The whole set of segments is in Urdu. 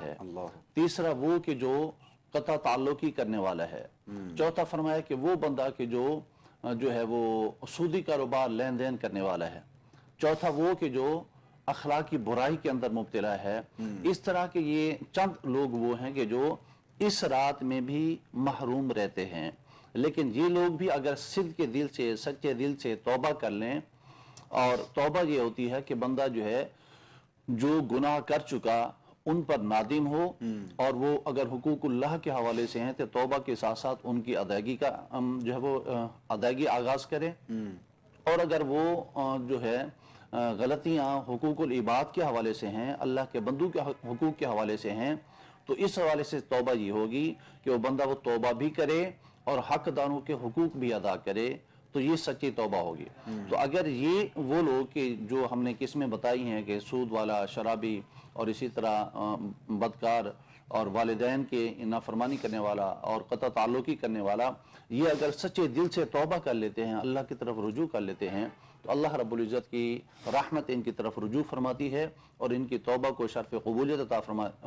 ہے, تیسرا وہ کہ جو قطع تعلقی کرنے والا ہے, چوتھا فرمایا کہ وہ بندہ کہ جو ہے وہ سودی کاروبار لین دین کرنے والا ہے, چوتھا وہ کہ جو اخلاقی برائی کے اندر مبتلا ہے. اس طرح کے یہ چند لوگ وہ ہیں کہ جو اس رات میں بھی محروم رہتے ہیں. لیکن یہ لوگ بھی اگر صدق کے دل سے, سچے دل سے توبہ کر لیں, اور توبہ یہ ہوتی ہے کہ بندہ جو ہے جو گناہ کر چکا ان پر نادم ہو, اور وہ اگر حقوق اللہ کے حوالے سے ہیں تو توبہ کے ساتھ ساتھ ان کی ادائیگی کا جو ہے وہ ادائیگی آغاز کرے, اور اگر وہ جو ہے غلطیاں حقوق العباد کے حوالے سے ہیں, اللہ کے بندوں کے حقوق کے حوالے سے ہیں, تو اس حوالے سے توبہ یہ ہوگی کہ وہ بندہ وہ توبہ بھی کرے اور حق داروں کے حقوق بھی ادا کرے, تو یہ سچی توبہ ہوگی. تو اگر یہ وہ لوگ کہ جو ہم نے قسمیں بتائی ہیں کہ سود والا, شرابی, اور اسی طرح بدکار, اور والدین کے نافرمانی کرنے والا, اور قطع تعلقی کرنے والا, یہ اگر سچے دل سے توبہ کر لیتے ہیں, اللہ کی طرف رجوع کر لیتے ہیں, تو اللہ رب العزت کی رحمت ان کی طرف رجوع فرماتی ہے, اور ان کی توبہ کو شرف قبولیت عطا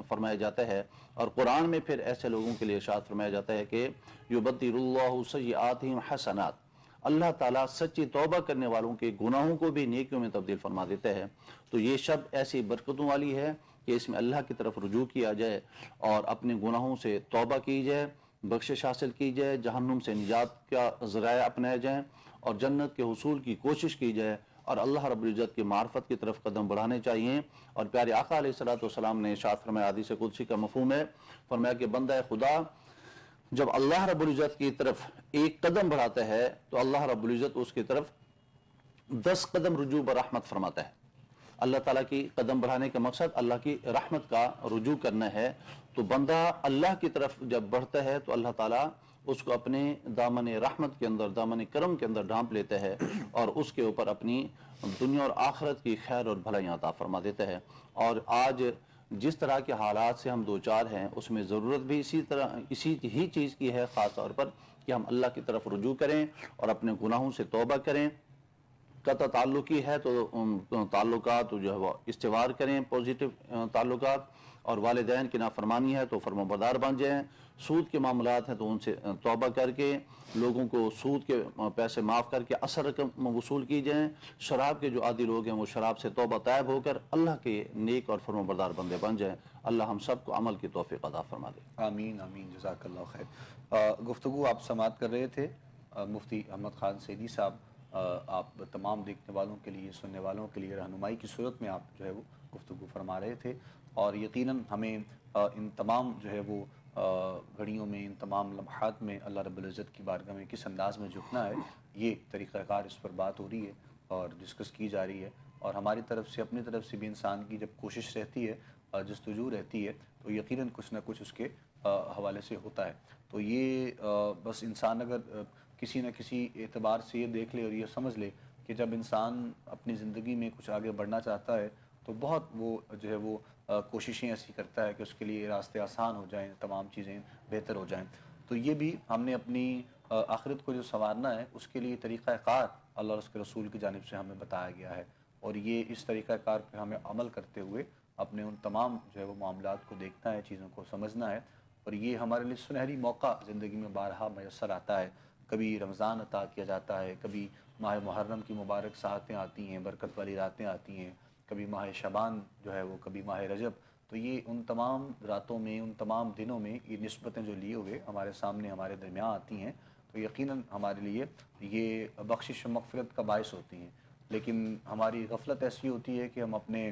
فرمایا جاتا ہے. اور قرآن میں پھر ایسے لوگوں کے لیے ارشاد فرمایا جاتا ہے کہ یبدل اللہ سیئاتہم حسنات, اللہ تعالیٰ سچی توبہ کرنے والوں کے گناہوں کو بھی نیکیوں میں تبدیل فرما دیتا ہے. تو یہ شب ایسی برکتوں والی ہے کہ اس میں اللہ کی طرف رجوع کیا جائے اور اپنے گناہوں سے توبہ کی جائے, بخشش حاصل کی جائے, جہنم سے نجات کا ذرائع اپنائے جائیں, اور جنت کے حصول کی کوشش کی جائے, اور اللہ رب العزت کی معرفت کی طرف قدم بڑھانے چاہیے. اور پیارے آقا علیہ الصلوۃ والسلام نے ارشاد فرمایا, حدیث قدسی کا مفہوم ہے, فرمایا کہ بندہ خدا جب اللہ رب العزت کی طرف ایک قدم بڑھاتا ہے تو اللہ رب العزت اس کی طرف 10 قدم رجوع برحمت فرماتا ہے. اللہ تعالیٰ کی قدم بڑھانے کا مقصد اللہ کی رحمت کا رجوع کرنا ہے. تو بندہ اللہ کی طرف جب بڑھتا ہے تو اللہ تعالیٰ اس کو اپنے دامن رحمت کے اندر, دامن کرم کے اندر ڈھانپ لیتا ہے, اور اس کے اوپر اپنی دنیا اور آخرت کی خیر اور بھلائیاں عطا فرما دیتا ہے. اور آج جس طرح کے حالات سے ہم دوچار ہیں اس میں ضرورت بھی اسی ہی چیز کی ہے, خاص طور پر کہ ہم اللہ کی طرف رجوع کریں اور اپنے گناہوں سے توبہ کریں. قطع تعلقی ہے تو تعلقات جو ہے وہ استوار کریں, پوزیٹو تعلقات, اور والدین کی نافرمانی ہے تو فرمانبردار بن جائیں, سود کے معاملات ہیں تو ان سے توبہ کر کے لوگوں کو سود کے پیسے معاف کر کے اصل رقم وصول کی جائیں, شراب کے جو عادی لوگ ہیں وہ شراب سے توبہ طائب ہو کر اللہ کے نیک اور فرمانبردار بندے بن جائیں. اللہ ہم سب کو عمل کی توفیق عطا فرما دے. آمین آمین, جزاک اللہ خیر. گفتگو آپ سماعت کر رہے تھے مفتی احمد خان سیدی صاحب. آپ تمام دیکھنے والوں کے لیے, سننے والوں کے لیے رہنمائی کی صورت میں آپ جو ہے وہ گفتگو فرما رہے تھے, اور یقیناً ہمیں ان تمام جو ہے وہ گھڑیوں میں, ان تمام لمحات میں اللہ رب العزت کی بارگاہ میں کس انداز میں جھکنا ہے, یہ طریقہ کار اس پر بات ہو رہی ہے اور ڈسکس کی جا رہی ہے. اور ہماری طرف سے, اپنی طرف سے بھی انسان کی جب کوشش رہتی ہے, جستجو رہتی ہے, تو یقیناً کچھ نہ کچھ اس کے حوالے سے ہوتا ہے. تو یہ بس انسان اگر کسی نہ کسی اعتبار سے یہ دیکھ لے اور یہ سمجھ لے کہ جب انسان اپنی زندگی میں کچھ آگے بڑھنا چاہتا ہے تو بہت وہ جو ہے وہ کوششیں ایسی کرتا ہے کہ اس کے لیے راستے آسان ہو جائیں, تمام چیزیں بہتر ہو جائیں. تو یہ بھی ہم نے اپنی آخرت کو جو سنوارنا ہے اس کے لیے طریقہ کار اللہ اور اس کے رسول کی جانب سے ہمیں بتایا گیا ہے, اور یہ اس طریقہ کار پہ ہمیں عمل کرتے ہوئے اپنے ان تمام جو ہے وہ معاملات کو دیکھنا ہے, چیزوں کو سمجھنا ہے. اور یہ ہمارے لیے سنہری موقع زندگی میں بارہا میسر آتا ہے. کبھی رمضان عطا کیا جاتا ہے, کبھی ماہ محرم کی مبارک ساعتیں آتی ہیں, برکت والی راتیں آتی ہیں, کبھی ماہ شعبان جو ہے وہ, کبھی ماہ رجب. تو یہ ان تمام راتوں میں, ان تمام دنوں میں یہ نسبتیں جو لیے ہوئے ہمارے سامنے, ہمارے درمیان آتی ہیں, تو یقیناً ہمارے لیے یہ بخشش و مغفرت کا باعث ہوتی ہیں. لیکن ہماری غفلت ایسی ہوتی ہے کہ ہم اپنے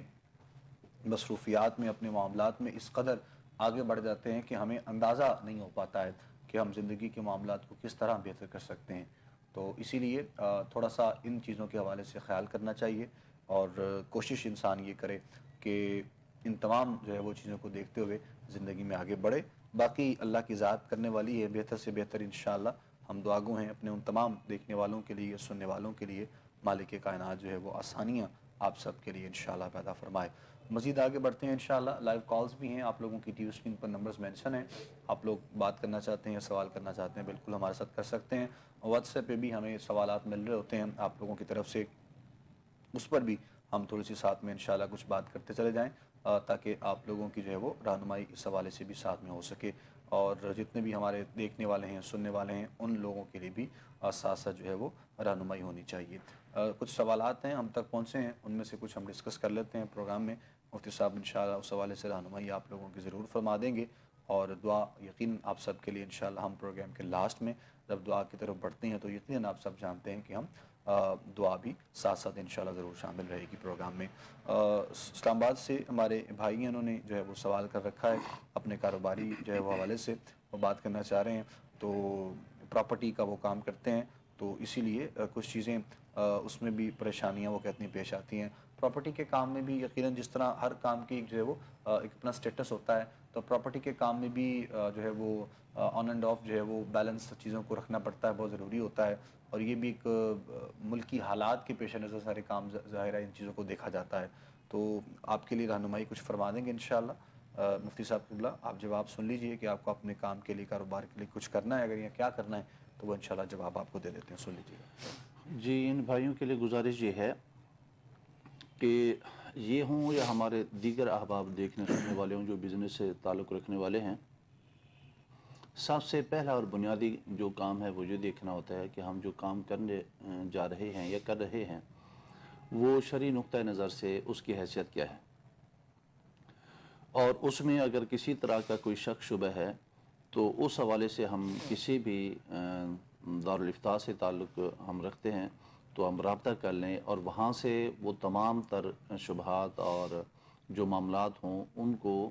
مصروفیات میں, اپنے معاملات میں اس قدر آگے بڑھ جاتے ہیں کہ ہمیں اندازہ نہیں ہو پاتا ہے کہ ہم زندگی کے معاملات کو کس طرح بہتر کر سکتے ہیں. تو اسی لیے تھوڑا سا ان چیزوں کے حوالے سے خیال کرنا چاہیے, اور کوشش انسان یہ کرے کہ ان تمام جو ہے وہ چیزوں کو دیکھتے ہوئے زندگی میں آگے بڑھے. باقی اللہ کی ذات کرنے والی ہے, بہتر سے بہتر انشاءاللہ. ہم دعا گو ہیں اپنے ان تمام دیکھنے والوں کے لیے, سننے والوں کے لیے, مالک کائنات جو ہے وہ آسانیاں آپ سب کے لیے انشاءاللہ پیدا فرمائے. مزید آگے بڑھتے ہیں انشاءاللہ. لائیو کالز بھی ہیں, آپ لوگوں کی ٹی وی اسکرین پر نمبرز مینشن ہیں. آپ لوگ بات کرنا چاہتے ہیں یا سوال کرنا چاہتے ہیں, بالکل ہمارے ساتھ کر سکتے ہیں. واٹس ایپ پہ بھی ہمیں سوالات مل رہے ہوتے ہیں آپ لوگوں کی طرف سے, اس پر بھی ہم تھوڑی سی ساتھ میں انشاءاللہ کچھ بات کرتے چلے جائیں. تاکہ آپ لوگوں کی جو ہے وہ رہنمائی اس حوالے سے بھی ساتھ میں ہو سکے، اور جتنے بھی ہمارے دیکھنے والے ہیں، سننے والے ہیں، ان لوگوں کے لیے بھی ساتھ ساتھ جو ہے وہ رہنمائی ہونی چاہیے۔ کچھ سوالات ہیں ہم تک پہنچے ہیں، ان میں سے کچھ ہم ڈسکس کر لیتے ہیں پروگرام میں۔ مفتی صاحب انشاءاللہ اس حوالے سے رہنمائی آپ لوگوں کی ضرور فرما دیں گے، اور دعا یقیناً آپ سب کے لیے انشاءاللہ ہم پروگرام کے لاسٹ میں جب دعا کی طرف بڑھتے ہیں تو یقیناً آپ سب جانتے ہیں کہ ہم دعا بھی ساتھ ساتھ انشاءاللہ ضرور شامل رہے گی پروگرام میں۔ اسلام آباد سے ہمارے بھائی ہیں، انہوں نے جو ہے وہ سوال کر رکھا ہے اپنے کاروباری جو ہے وہ حوالے سے، وہ بات کرنا چاہ رہے ہیں، تو پراپرٹی کا وہ کام کرتے ہیں، تو اسی لیے کچھ چیزیں اس میں بھی پریشانیاں وہ کہتے ہیں پیش آتی ہیں۔ پراپرٹی کے کام میں بھی یقیناً جس طرح ہر کام کی جو ہے وہ ایک اپنا سٹیٹس ہوتا ہے، تو پراپرٹی کے کام میں بھی جو ہے وہ آن اینڈ آف جو ہے وہ بیلنس چیزوں کو رکھنا پڑتا ہے، بہت ضروری ہوتا ہے، اور یہ بھی ایک ملکی حالات کے پیش نظر سارے کام ظاہر ہے ان چیزوں کو دیکھا جاتا ہے۔ تو آپ کے لیے رہنمائی کچھ فرما دیں گے انشاءاللہ۔ مفتی صاحب قبلہ آپ جواب سن لیجئے کہ آپ کو اپنے کام کے لیے، کاروبار کے لیے کچھ کرنا ہے اگر یا کیا کرنا ہے، تو وہ انشاءاللہ جواب آپ کو دے دیتے ہیں، سن لیجئے۔ جی، ان بھائیوں کے لیے گزارش یہ ہے کہ یہ ہوں یا ہمارے دیگر احباب دیکھنے سننے والے ہوں جو بزنس سے تعلق رکھنے والے ہیں، سب سے پہلا اور بنیادی جو کام ہے وہ یہ دیکھنا ہوتا ہے کہ ہم جو کام کرنے جا رہے ہیں یا کر رہے ہیں وہ شرعی نقطہ نظر سے اس کی حیثیت کیا ہے، اور اس میں اگر کسی طرح کا کوئی شک شبہ ہے تو اس حوالے سے ہم کسی بھی دارالافتاء سے تعلق ہم رکھتے ہیں تو ہم رابطہ کر لیں، اور وہاں سے وہ تمام تر شبہات اور جو معاملات ہوں ان کو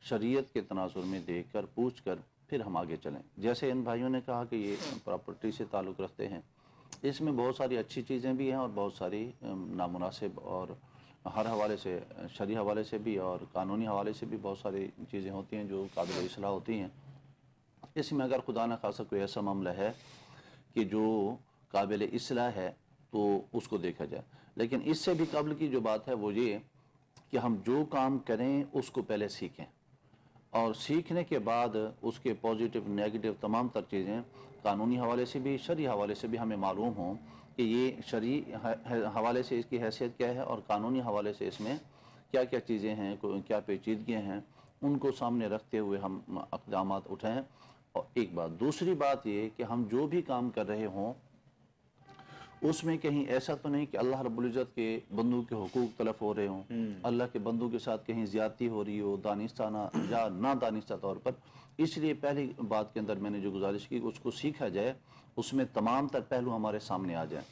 شریعت کے تناظر میں دیکھ کر پوچھ کر پھر ہم آگے چلیں۔ جیسے ان بھائیوں نے کہا کہ یہ پراپرٹی سے تعلق رکھتے ہیں، اس میں بہت ساری اچھی چیزیں بھی ہیں اور بہت ساری نامناسب اور ہر حوالے سے، شرعی حوالے سے بھی اور قانونی حوالے سے بھی بہت ساری چیزیں ہوتی ہیں جو قابل اصلاح ہوتی ہیں۔ اس میں اگر خدا نہ خواستہ کوئی ایسا معاملہ ہے کہ جو قابل اصلاح ہے تو اس کو دیکھا جائے، لیکن اس سے بھی قبل کی جو بات ہے وہ یہ کہ ہم جو کام کریں اس کو پہلے سیکھیں، اور سیکھنے کے بعد اس کے پازیٹیو نیگیٹو تمام تر چیزیں قانونی حوالے سے بھی شرعی حوالے سے بھی ہمیں معلوم ہوں کہ یہ شرعی حوالے سے اس کی حیثیت کیا ہے اور قانونی حوالے سے اس میں کیا کیا چیزیں ہیں، کیا پیچیدگیاں ہیں، ان کو سامنے رکھتے ہوئے ہم اقدامات اٹھائیں۔ اور ایک بات، دوسری بات یہ کہ ہم جو بھی کام کر رہے ہوں اس میں کہیں ایسا تو نہیں کہ اللہ رب العزت کے بندوں کے حقوق تلف ہو رہے ہوں، اللہ کے بندوں کے ساتھ کہیں زیادتی ہو رہی ہو دانستانہ یا نہ دانستہ طور پر۔ اس لیے پہلی بات کے اندر میں نے جو گزارش کی اس کو سیکھا جائے، اس میں تمام تر پہلو ہمارے سامنے آ جائیں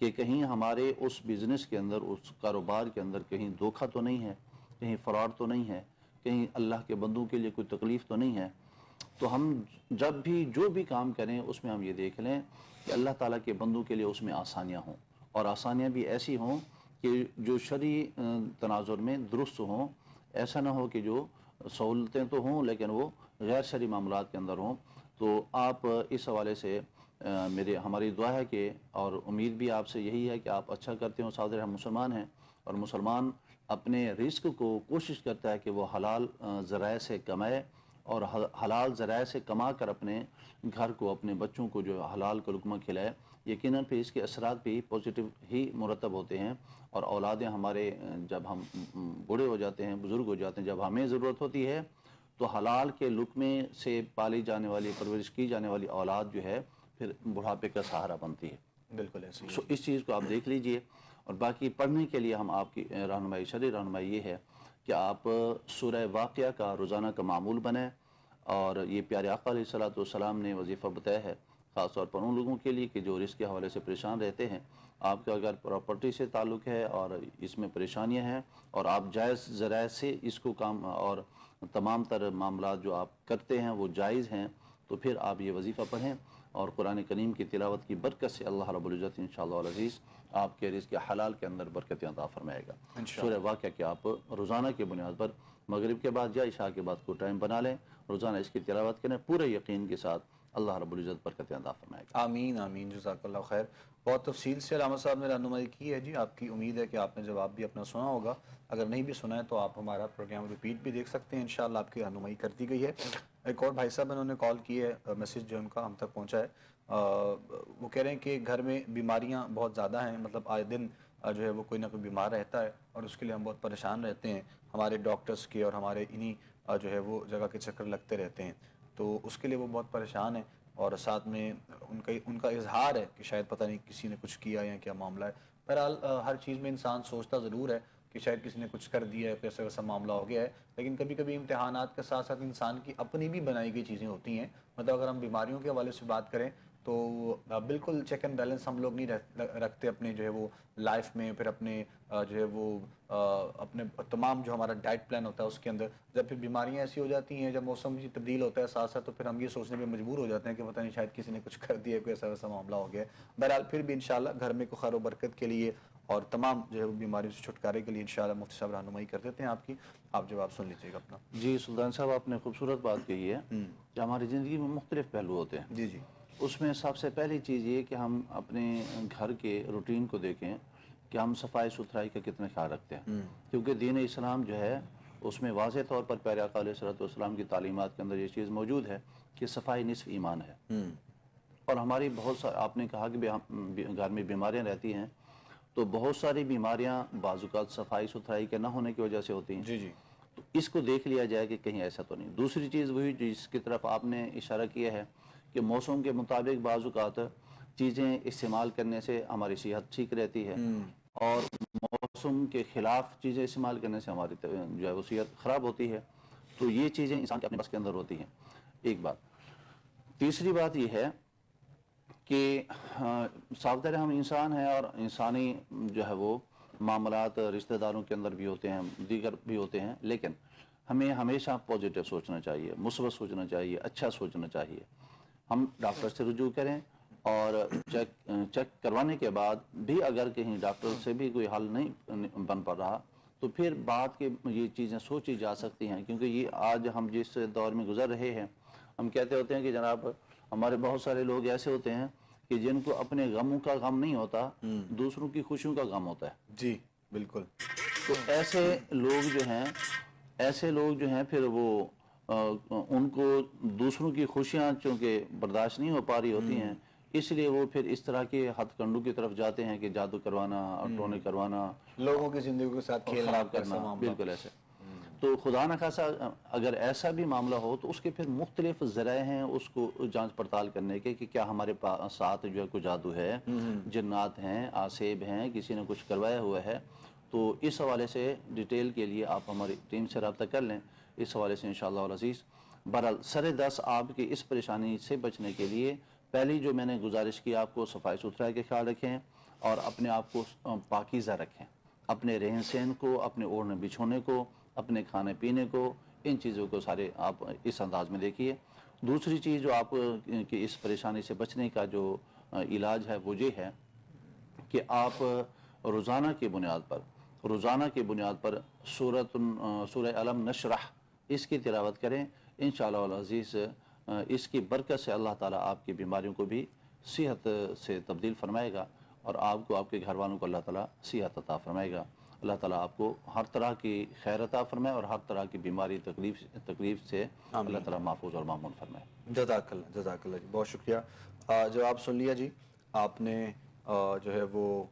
کہ کہیں ہمارے اس بزنس کے اندر، اس کاروبار کے اندر کہیں دھوکہ تو نہیں ہے، کہیں فراڈ تو نہیں ہے، کہیں اللہ کے بندوں کے لیے کوئی تکلیف تو نہیں ہے۔ تو ہم جب بھی جو بھی کام کریں اس میں ہم یہ دیکھ لیں کہ اللہ تعالیٰ کے بندوں کے لیے اس میں آسانیاں ہوں، اور آسانیاں بھی ایسی ہوں کہ جو شرعی تناظر میں درست ہوں، ایسا نہ ہو کہ جو سہولتیں تو ہوں لیکن وہ غیر شرعی معاملات کے اندر ہوں۔ تو آپ اس حوالے سے ہماری دعا ہے کہ، اور امید بھی آپ سے یہی ہے کہ آپ اچھا کرتے ہوں۔ صادر ہم مسلمان ہیں، اور مسلمان اپنے رزق کو کوشش کرتا ہے کہ وہ حلال ذرائع سے کمائے، اور حلال ذرائع سے کما کر اپنے گھر کو، اپنے بچوں کو جو حلال کا لقمہ کھلائے۔ یقیناً پھر اس کے اثرات بھی پازیٹیو ہی مرتب ہوتے ہیں، اور اولادیں ہمارے جب ہم بوڑھے ہو جاتے ہیں، بزرگ ہو جاتے ہیں، جب ہمیں ضرورت ہوتی ہے تو حلال کے لقمے سے پالی جانے والی، پرورش کی جانے والی اولاد جو ہے پھر بڑھاپے کا سہارا بنتی ہے۔ بالکل ایسے ہی۔ اس چیز کو آپ دیکھ لیجئے۔ اور باقی پڑھنے کے لیے ہم آپ کی رہنمائی، شرعی رہنمائی یہ ہے کہ آپ سورہ واقعہ کا روزانہ کا معمول بنیں، اور یہ پیارے آقا علیہ الصلوۃ والسلام نے وظیفہ بتایا ہے خاص طور پر ان لوگوں کے لیے کہ جو رزق کے حوالے سے پریشان رہتے ہیں۔ آپ کا اگر پراپرٹی سے تعلق ہے اور اس میں پریشانیاں ہیں اور آپ جائز ذرائع سے اس کو کام، اور تمام تر معاملات جو آپ کرتے ہیں وہ جائز ہیں، تو پھر آپ یہ وظیفہ پڑھیں، اور قرآن کریم کی تلاوت کی برکت سے اللہ رب العزت انشاءاللہ العزیز آپ کے رزق حلال کے اندر برکتیں عطا فرمائے گا۔ سورہ واقعہ کہ آپ روزانہ کے بنیاد پر مغرب کے بعد یا عشاء کے بعد کو ٹائم بنا لیں، روزانہ اس کی تلاوت کریں، پورے یقین کے ساتھ اللہ رب العزت برکتیں عطا فرمائے گا۔ آمین آمین، جزاک اللہ خیر۔ بہت تفصیل سے علامہ صاحب نے رہنمائی کی ہے جی۔ آپ کی امید ہے کہ آپ نے جواب بھی اپنا سنا ہوگا، اگر نہیں بھی سنا ہے تو آپ ہمارا پروگرام ریپیٹ بھی دیکھ سکتے ہیں، انشاءاللہ آپ کی رہنمائی کر دی گئی ہے۔ ایک اور بھائی صاحب انہوں نے کال کی ہے، میسیج جو ان کا ہم تک پہنچا ہے، وہ کہہ رہے ہیں کہ گھر میں بیماریاں بہت زیادہ ہیں، مطلب آئے دن جو ہے وہ کوئی نہ کوئی بیمار رہتا ہے اور اس کے لیے ہم بہت پریشان رہتے ہیں، ہمارے ڈاکٹرز کے اور ہمارے انہی جو ہے وہ جگہ کے چکر لگتے رہتے ہیں، تو اس کے لیے وہ بہت پریشان ہیں، اور ساتھ میں ان کا اظہار ہے کہ شاید پتہ نہیں کسی نے کچھ کیا یا کیا معاملہ ہے۔ بہرحال ہر چیز میں انسان سوچتا ضرور ہے کہ شاید کسی نے کچھ کر دیا ہے، ایسا ویسا معاملہ ہو گیا ہے، لیکن کبھی کبھی امتحانات کے ساتھ ساتھ انسان کی اپنی بھی بنائی گئی چیزیں ہوتی ہیں۔ مطلب اگر ہم بیماریوں کے حوالے سے بات کریں تو بالکل چیک اینڈ بیلنس ہم لوگ نہیں رکھتے اپنے جو ہے وہ لائف میں، پھر اپنے جو ہے وہ اپنے تمام جو ہمارا ڈائٹ پلان ہوتا ہے اس کے اندر جب پھر بیماریاں ایسی ہو جاتی ہیں، جب موسم بھی تبدیل ہوتا ہے ساتھ ساتھ، تو پھر ہم یہ سوچنے پہ مجبور ہو جاتے ہیں کہ پتہ نہیں شاید کسی نے کچھ کر دیا ہے، کوئی ایسا ویسا معاملہ ہو گیا ہے۔ بہرحال پھر بھی انشاءاللہ گھر میں کو خیر و برکت کے لیے اور تمام جو ہے وہ بیماریوں سے چھٹکارے کے لیے انشاءاللہ مفتی صاحب رہنمائی کر دیتے ہیں آپ کی، آپ جواب سن لیجیے گا اپنا۔ جی سلطان صاحب، آپ نے خوبصورت بات کہی ہے کہ ہماری زندگی میں مختلف پہلو ہوتے ہیں۔ جی جی اس میں سب سے پہلی چیز یہ کہ ہم اپنے گھر کے روٹین کو دیکھیں کہ ہم صفائی ستھرائی کا کتنا خیال رکھتے ہیں، کیونکہ دین اسلام جو ہے اس میں واضح طور پر پیارے آقا علیہ الصلوۃ والسلام کی تعلیمات کے اندر یہ چیز موجود ہے کہ صفائی نصف ایمان ہے۔ اور ہماری بہت ساری، آپ نے کہا کہ گھر میں بیماریاں رہتی ہیں، تو بہت ساری بیماریاں بعض اوقات صفائی ستھرائی کے نہ ہونے کی وجہ سے ہوتی ہیں۔ جی جی تو اس کو دیکھ لیا جائے کہ کہیں ایسا تو نہیں۔ دوسری چیز وہی جس کی طرف آپ نے اشارہ کیا ہے کہ موسم کے مطابق بعض اوقات چیزیں استعمال کرنے سے ہماری صحت ٹھیک رہتی ہے، اور موسم کے خلاف چیزیں استعمال کرنے سے ہماری جو ہے وہ صحت خراب ہوتی ہے۔ تو یہ چیزیں انسان کے اپنے بس کے اندر ہوتی ہیں، ایک بات۔ تیسری بات یہ ہے کہ صاف ظاہر ہم انسان ہیں، اور انسانی جو ہے وہ معاملات رشتہ داروں کے اندر بھی ہوتے ہیں، دیگر بھی ہوتے ہیں، لیکن ہمیں ہمیشہ پازیٹیو سوچنا چاہیے، مثبت سوچنا چاہیے، اچھا سوچنا چاہیے۔ ہم ڈاکٹر سے رجوع کریں، اور چیک کروانے کے بعد بھی اگر کہیں ڈاکٹر سے بھی کوئی حل نہیں بن پا رہا، تو پھر بعد کے یہ چیزیں سوچی جا سکتی ہیں، کیونکہ یہ آج ہم جس دور میں گزر رہے ہیں، ہم کہتے ہوتے ہیں کہ جناب ہمارے بہت سارے لوگ ایسے ہوتے ہیں کہ جن کو اپنے غموں کا غم نہیں ہوتا، دوسروں کی خوشیوں کا غم ہوتا ہے۔ جی بالکل۔ تو ایسے لوگ جو ہیں پھر وہ ان کو دوسروں کی خوشیاں چونکہ برداشت نہیں ہو پا رہی ہوتی ہیں، اس لیے وہ پھر اس طرح کے ہتھ کنڈوں کی طرف جاتے ہیں کہ جادو کروانا اور ٹونے کروانا، لوگوں کی زندگی کے ساتھ کھیلنا، خراب کرنا، بالکل ایسے۔ تو خدا نخواستہ اگر ایسا بھی معاملہ ہو تو اس کے پھر مختلف ذرائع ہیں اس کو جانچ پڑتال کرنے کے کہ کیا ہمارے ساتھ جو ہے کوئی جادو ہے، جنات ہیں، آسیب ہیں، کسی نے کچھ کروایا ہوا ہے۔ تو اس حوالے سے ڈیٹیل کے لیے آپ ہماری ٹیم سے رابطہ کر لیں، اس حوالے سے انشاءاللہ العزیز۔ بہرحال سر دست آپ کی اس پریشانی سے بچنے کے لیے پہلی جو میں نے گزارش کی آپ کو، صفائی ستھرائی کا خیال رکھیں اور اپنے آپ کو پاکیزہ رکھیں، اپنے رہن سہن کو، اپنے اوڑھنے بچھونے کو، اپنے کھانے پینے کو، ان چیزوں کو سارے آپ اس انداز میں دیکھیے۔ دوسری چیز جو آپ کی اس پریشانی سے بچنے کا جو علاج ہے وہ یہ ہے کہ آپ روزانہ کی بنیاد پر سورہ علم نشرح اس کی تلاوت کریں، انشاءاللہ العزیز اس کی برکت سے اللہ تعالیٰ آپ کی بیماریوں کو بھی صحت سے تبدیل فرمائے گا، اور آپ کو، آپ کے گھر والوں کو اللہ تعالیٰ صحت عطا فرمائے گا۔ اللہ تعالیٰ آپ کو ہر طرح کی خیر عطا فرمائے، اور ہر طرح کی بیماری تکلیف سے اللہ تعالیٰ محفوظ اور مامون فرمائے۔ جزاک اللہ جی، بہت شکریہ۔ جواب سن لیا جی آپ نے، جو ہے وہ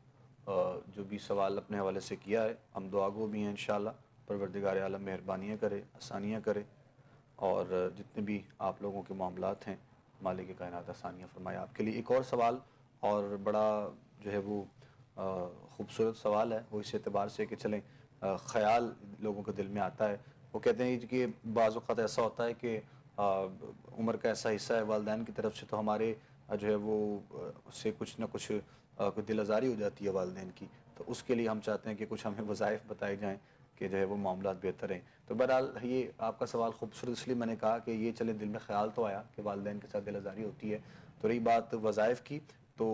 جو بھی سوال اپنے حوالے سے کیا ہے، ہم دعا گو بھی ہیں انشاءاللہ پروردگار عالم مہربانیاں کرے، آسانیاں کرے، اور جتنے بھی آپ لوگوں کے معاملات ہیں مالک کائنات آسانیاں فرمائے آپ کے لیے۔ ایک اور سوال، اور بڑا جو ہے وہ خوبصورت سوال ہے، وہ اس اعتبار سے کہ چلیں خیال لوگوں کے دل میں آتا ہے۔ وہ کہتے ہیں کہ بعض اوقات ایسا ہوتا ہے کہ عمر کا ایسا حصہ ہے والدین کی طرف سے، تو ہمارے جو ہے وہ اس سے کچھ نہ کچھ کوئی دل آزاری ہو جاتی ہے والدین کی، تو اس کے لیے ہم چاہتے ہیں کہ کچھ ہمیں وظائف بتائے جائیں کہ جو ہے وہ معاملات بہتر ہیں۔ تو بہرحال یہ آپ کا سوال خوبصورت اس لیے میں نے کہا کہ یہ چلے دل میں خیال تو آیا کہ والدین کے ساتھ دل آزاری ہوتی ہے، تو رہی بات وظائف کی، تو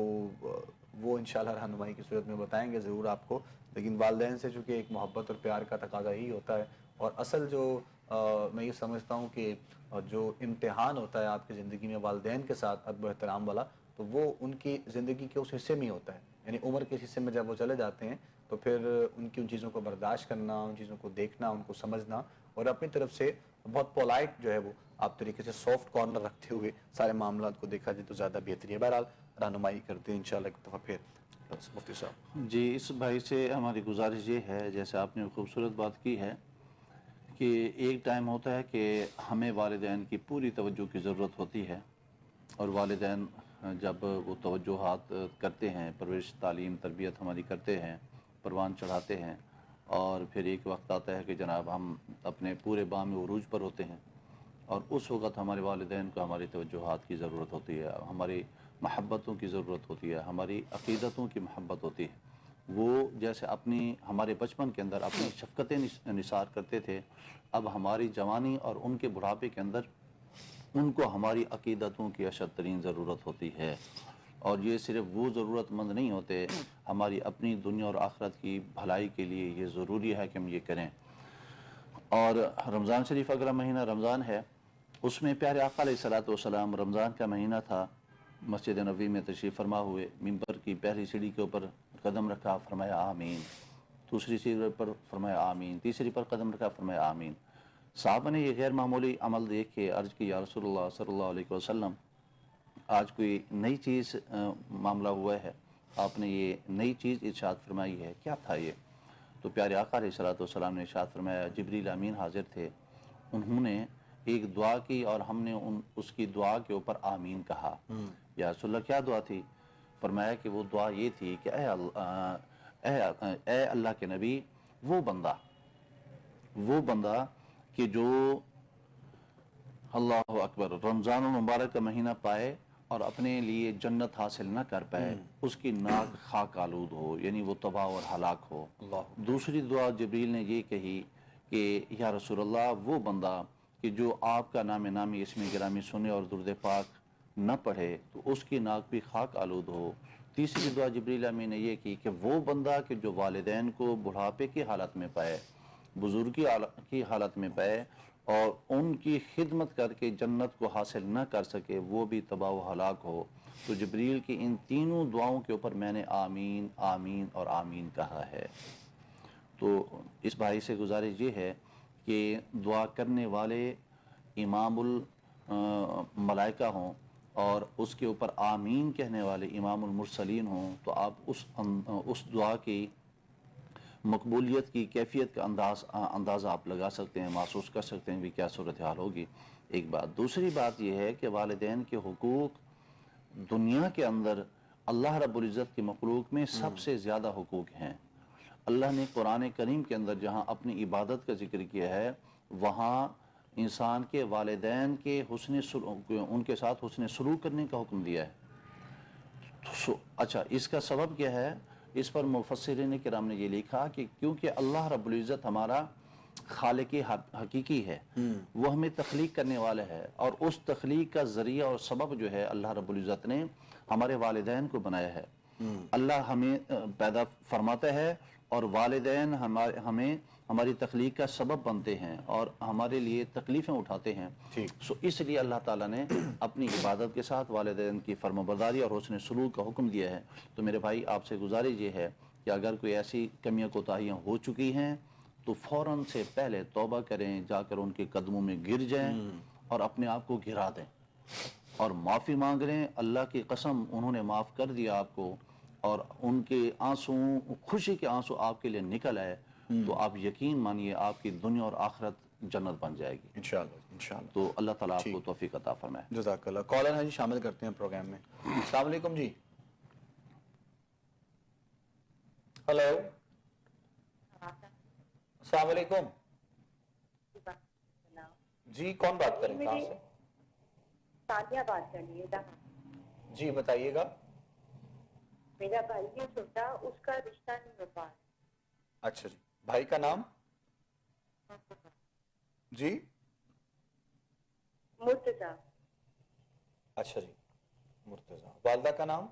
وہ انشاءاللہ رہنمائی کی صورت میں بتائیں گے ضرور آپ کو، لیکن والدین سے چونکہ ایک محبت اور پیار کا تقاضا ہی ہوتا ہے، اور اصل جو میں یہ سمجھتا ہوں کہ جو امتحان ہوتا ہے آپ کی زندگی میں والدین کے ساتھ ادب و احترام والا، تو وہ ان کی زندگی کے اس حصے میں ہی ہوتا ہے، یعنی عمر کے حصے میں جب وہ چلے جاتے ہیں تو پھر ان کی ان چیزوں کو برداشت کرنا، ان چیزوں کو دیکھنا، ان کو سمجھنا، اور اپنی طرف سے بہت پولائٹ جو ہے وہ آپ طریقے سے سافٹ کارنر رکھتے ہوئے سارے معاملات کو دیکھا جائے تو زیادہ بہتری ہے۔ بہرحال رہنمائی کرتے ہیں انشاءاللہ ایک دفعہ پھر مفتی صاحب. جی اس بھائی سے ہماری گزارش یہ ہے، جیسے آپ نے خوبصورت بات کی ہے، کہ ایک ٹائم ہوتا ہے کہ ہمیں والدین کی پوری توجہ کی ضرورت ہوتی ہے، اور والدین جب وہ توجہات کرتے ہیں، پرورش تعلیم تربیت ہماری کرتے ہیں، پروان چڑھاتے ہیں، اور پھر ایک وقت آتا ہے کہ جناب ہم اپنے پورے بام عروج پر ہوتے ہیں، اور اس وقت ہمارے والدین کو ہماری توجہات کی ضرورت ہوتی ہے، ہماری محبتوں کی ضرورت ہوتی ہے، ہماری عقیدتوں کی محبت ہوتی ہے. وہ جیسے ہمارے بچپن کے اندر اپنی شفقتیں نثار کرتے تھے، اب ہماری جوانی اور ان کے بڑھاپے کے اندر ان کو ہماری عقیدتوں کی اشد ترین ضرورت ہوتی ہے. اور یہ صرف وہ ضرورت مند نہیں ہوتے، ہماری اپنی دنیا اور آخرت کی بھلائی کے لیے یہ ضروری ہے کہ ہم یہ کریں. اور رمضان شریف اگلا مہینہ رمضان ہے، اس میں پیارے آقا علیہ الصلوۃ والسلام رمضان کا مہینہ تھا، مسجد نبوی میں تشریف فرما ہوئے، منبر کی پہلی سیڑھی کے اوپر قدم رکھا، فرمایا آمین. دوسری سیڑھی پر فرمایا آمین. تیسری پر قدم رکھا، فرمایا آمین. صحابہ نے یہ غیر معمولی عمل دیکھ کے عرض کی، یا رسول اللہ صلی اللہ علیہ وسلم، آج کوئی نئی چیز معاملہ ہوا ہے، آپ نے یہ نئی چیز ارشاد فرمائی ہے، کیا تھا یہ؟ تو پیارے آقا علیہ الصلوۃ والسلام نے ارشاد فرمایا، جبریل امین حاضر تھے، انہوں نے ایک دعا کی اور ہم نے اس کی دعا کے اوپر آمین کہا. یا رسول اللہ کیا دعا تھی؟ فرمایا کہ وہ دعا یہ تھی کہ اے اللہ کے نبی، وہ بندہ کہ جو اللہ اکبر رمضان المبارک کا مہینہ پائے اور اپنے لیے جنت حاصل نہ کر پائے، اس کی ناک خاک آلود ہو، یعنی وہ تباہ اور ہلاک ہو. دوسری دعا جبریل نے یہ کہی کہ یا رسول اللہ، وہ بندہ کہ جو آپ کا نامی اسم گرامی سنے اور درود پاک نہ پڑھے تو اس کی ناک بھی خاک آلود ہو. تیسری دعا جبریل امین نے یہ کی کہ وہ بندہ کہ جو والدین کو بڑھاپے کی حالت میں پائے، بزرگی کی حالت میں پائے، اور ان کی خدمت کر کے جنت کو حاصل نہ کر سکے، وہ بھی تباہ و ہلاک ہو. تو جبریل کی ان تینوں دعاؤں کے اوپر میں نے آمین آمین اور آمین کہا ہے. تو اس بھائی سے گزارش یہ ہے کہ دعا کرنے والے امام الملائکہ ہوں اور اس کے اوپر آمین کہنے والے امام المرسلین ہوں، تو آپ اس دعا کی مقبولیت کی کیفیت کا اندازہ آپ لگا سکتے ہیں، محسوس کر سکتے ہیں بھی کیا صورتحال ہوگی. ایک بات. دوسری بات یہ ہے کہ والدین کے حقوق دنیا کے اندر اللہ رب العزت کی مخلوق میں سب سے زیادہ حقوق ہیں. اللہ نے قرآن کریم کے اندر جہاں اپنی عبادت کا ذکر کیا ہے، وہاں انسان کے والدین کے ان کے ساتھ حسن سلوک کرنے کا حکم دیا ہے. اچھا، اس کا سبب کیا ہے؟ اس پر مفسرین کرام نے یہ لکھا کہ کیونکہ اللہ رب العزت ہمارا خالق حقیقی ہے، وہ ہمیں تخلیق کرنے والا ہے، اور اس تخلیق کا ذریعہ اور سبب جو ہے اللہ رب العزت نے ہمارے والدین کو بنایا ہے. اللہ ہمیں پیدا فرماتا ہے اور والدین ہمیں ہماری تخلیق کا سبب بنتے ہیں اور ہمارے لیے تکلیفیں اٹھاتے ہیں. اس لیے اللہ تعالیٰ نے اپنی عبادت کے ساتھ والدین کی فرمانبرداری اور حسن سلوک کا حکم دیا ہے. تو میرے بھائی آپ سے گزارش یہ ہے کہ اگر کوئی ایسی کمیاں کوتاہیاں ہو چکی ہیں تو فوراً سے پہلے توبہ کریں، جا کر ان کے قدموں میں گر جائیں اور اپنے آپ کو گرا دیں اور معافی مانگ لیں. اللہ کی قسم انہوں نے معاف کر دیا آپ کو، اور ان کے آنسو، خوشی کے آنسو آپ کے لیے نکل آئے، تو آپ یقین مانیے آپ کی دنیا اور آخرت جنت بن جائے گی انشاءاللہ. تو اللہ تعالیٰ آپ کو توفیق عطا فرمائے. جزاک اللہ. کالر ہیں جی، شامل کرتے ہیں پروگرام میں. السلام علیکم جی. ہلو، السلام علیکم جی. کون بات کریں؟ کہاں سے؟ سادیہ بات کر رہی ہے. جی بتائیے گا. میرا بھائی ہے چھوٹا، اس کا رشتہ نہیں ہو پا رہا. اچھا جی. بھائی کا نام؟ جی مرتضیٰ. اچھا جی، مرتضیٰ. والدہ کا نام؟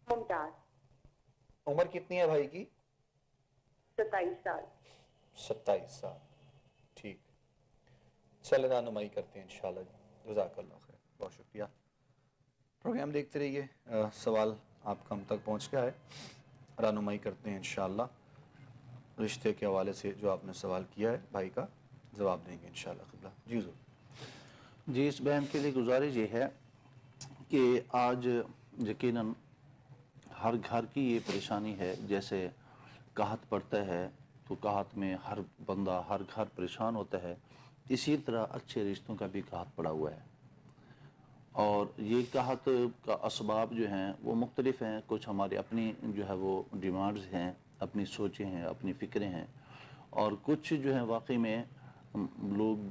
ممتاز. عمر کتنی ہے بھائی کی؟ 27 سال. 27 سال. ٹھیک، چلے رہنمائی کرتے ہیں انشاءاللہ جی. جزاک اللہ خیر، بہت شکریہ. پروگرام دیکھتے رہیے. سوال آپ کا ہم تک پہنچ گیا ہے، رہنمائی کرتے ہیں انشاءاللہ. رشتے کے حوالے سے جو آپ نے سوال کیا ہے بھائی کا جواب دیں گے انشاءاللہ. قبلہ جی حضور. جی اس بہن کے لیے گزارش یہ ہے کہ آج یقیناً ہر گھر کی یہ پریشانی ہے. جیسے قحط پڑتا ہے تو قحط میں ہر بندہ ہر گھر پریشان ہوتا ہے، اسی طرح اچھے رشتوں کا بھی قحط پڑا ہوا ہے. اور یہ قحط کا اسباب جو ہیں وہ مختلف ہیں. کچھ ہماری اپنی جو ہے وہ ڈیمانڈز ہیں، اپنی سوچیں ہیں، اپنی فکریں ہیں، اور کچھ جو ہیں واقعی میں لوگ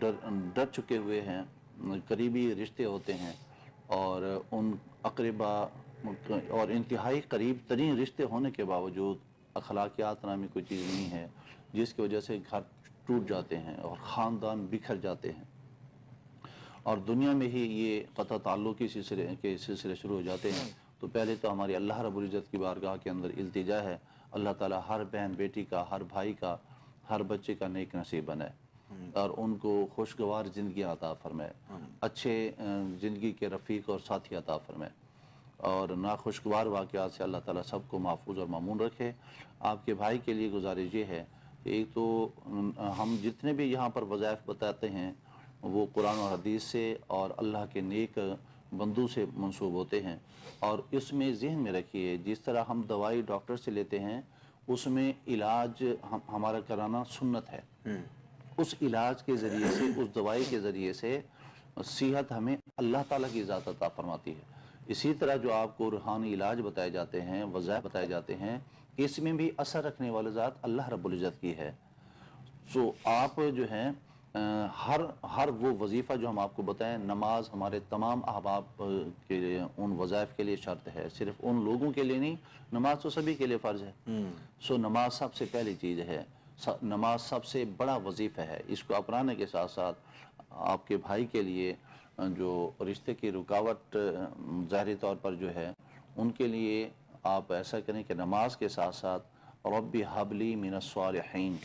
ڈر چکے ہوئے ہیں. قریبی رشتے ہوتے ہیں اور ان اقربا اور انتہائی قریب ترین رشتے ہونے کے باوجود اخلاقیات نامی کوئی چیز نہیں ہے، جس کی وجہ سے گھر ٹوٹ جاتے ہیں اور خاندان بکھر جاتے ہیں. اور دنیا میں ہی یہ قطع تعلق کے سلسلے شروع ہو جاتے ہیں. تو پہلے تو ہماری اللہ رب العزت کی بارگاہ کے اندر التجا ہے، اللہ تعالیٰ ہر بہن بیٹی کا، ہر بھائی کا، ہر بچے کا نیک نصیب بنائے اور ان کو خوشگوار زندگی عطا فرمائے، اچھے زندگی کے رفیق اور ساتھی عطا فرمائے، اور ناخوشگوار واقعات سے اللہ تعالیٰ سب کو محفوظ اور مامون رکھے. آپ کے بھائی کے لیے گزارش یہ ہے کہ ایک تو ہم جتنے بھی یہاں پر وظائف بتاتے ہیں وہ قرآن و حدیث سے اور اللہ کے نیک بندوں سے منسوب ہوتے ہیں. اور اس میں ذہن میں رکھیے، جس طرح ہم دوائی ڈاکٹر سے لیتے ہیں اس میں علاج ہمارا کرانا سنت ہے. اس علاج کے ذریعے سے، اس دوائی کے ذریعے سے صحت ہمیں اللہ تعالیٰ کی ذات عطا فرماتی ہے. اسی طرح جو آپ کو روحانی علاج بتائے جاتے ہیں، وظائف بتائے جاتے ہیں، اس میں بھی اثر رکھنے والا ذات اللہ رب العزت کی ہے. سو آپ جو ہیں ہر وہ وظیفہ جو ہم آپ کو بتائیں، نماز ہمارے تمام احباب کے لیے، ان وظائف کے لیے شرط ہے، صرف ان لوگوں کے لیے نہیں، نماز تو سبھی کے لیے فرض ہے. سو نماز سب سے پہلی چیز ہے، نماز سب سے بڑا وظیفہ ہے. اس کو اپنانے کے ساتھ ساتھ آپ کے بھائی کے لیے جو رشتے کی رکاوٹ ظاہری طور پر جو ہے، ان کے لیے آپ ایسا کریں کہ نماز کے ساتھ ساتھ رب حبلی من الصالحین،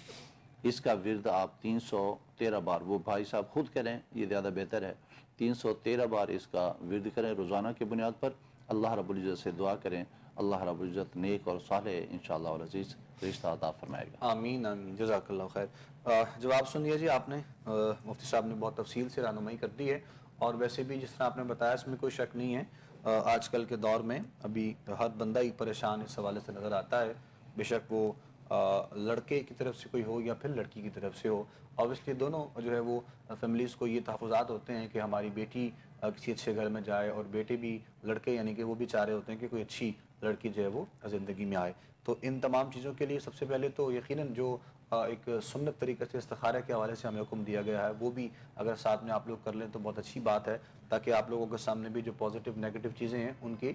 اس کا ورد آپ 313 بار، وہ بھائی صاحب خود کریں، یہ زیادہ بہتر ہے، 313 بار اس کا ورد کریں روزانہ کی بنیاد پر. اللہ رب العزت سے دعا کریں، اللہ رب العزت نیک اور صالح انشاءاللہ العزیز رشتہ عطا فرمائے گا. آمین آمین، جزاک اللہ خیر. جواب سن لیا جی آپ نے. مفتی صاحب نے بہت تفصیل سے رہنمائی کر دی ہے، اور ویسے بھی جس طرح آپ نے بتایا اس میں کوئی شک نہیں ہے. آج کل کے دور میں ابھی ہر بندہ ہی پریشان اس حوالے سے نظر آتا ہے، بے شک وہ لڑکے کی طرف سے کوئی ہو یا پھر لڑکی کی طرف سے ہو. اوبیسلی دونوں جو ہے وہ فیملیز کو یہ تحفظات ہوتے ہیں کہ ہماری بیٹی کسی اچھے گھر میں جائے، اور بیٹے بھی، لڑکے یعنی کہ وہ بھی چاہ رہے ہوتے ہیں کہ کوئی اچھی لڑکی جو ہے وہ زندگی میں آئے. تو ان تمام چیزوں کے لیے سب سے پہلے تو یقیناً جو ایک سنت طریقے سے استخارہ کے حوالے سے ہمیں حکم دیا گیا ہے، وہ بھی اگر ساتھ میں آپ لوگ کر لیں تو بہت اچھی بات ہے، تاکہ آپ لوگوں کے سامنے بھی جو پازیٹیو نیگیٹو چیزیں ہیں ان کی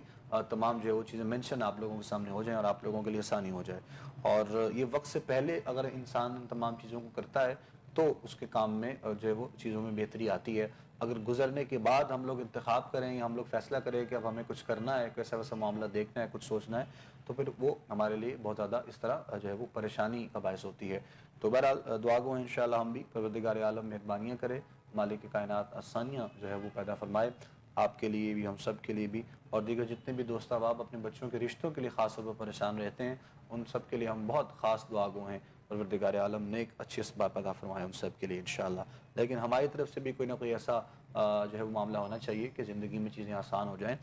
تمام جو ہے وہ چیزیں مینشن آپ لوگوں کے سامنے ہو جائیں اور آپ لوگوں کے لیے آسانی ہو جائے. اور یہ وقت سے پہلے اگر انسان ان تمام چیزوں کو کرتا ہے تو اس کے کام میں جو ہے وہ چیزوں میں بہتری آتی ہے. اگر گزرنے کے بعد ہم لوگ انتخاب کریں یا ہم لوگ فیصلہ کریں کہ اب ہمیں کچھ کرنا ہے، کیسا ویسا معاملہ دیکھنا ہے، کچھ سوچنا ہے، تو پھر وہ ہمارے لیے بہت زیادہ اس طرح جو ہے وہ پریشانی کا باعث ہوتی ہے. تو بہرحال دعا گو ہیں انشاءاللہ ہم بھی، پروردگار عالم مہربانیاں کرے، مالک کائنات آسانیاں جو ہے وہ پیدا فرمائے آپ کے لیے بھی، ہم سب کے لیے بھی، اور دیگر جتنے بھی دوست احباب اپنے بچوں کے رشتوں کے لیے خاص طور پر پریشان رہتے ہیں، ان سب کے لیے ہم بہت خاص دعا گو ہیں. پروردگار عالم نے ایک اچھی اسباب پیدا فرمائے ان سب کے لیے انشاءاللہ. لیکن ہماری طرف سے بھی کوئی نہ کوئی ایسا جو ہے وہ معاملہ ہونا چاہیے کہ زندگی میں چیزیں آسان ہو جائیں.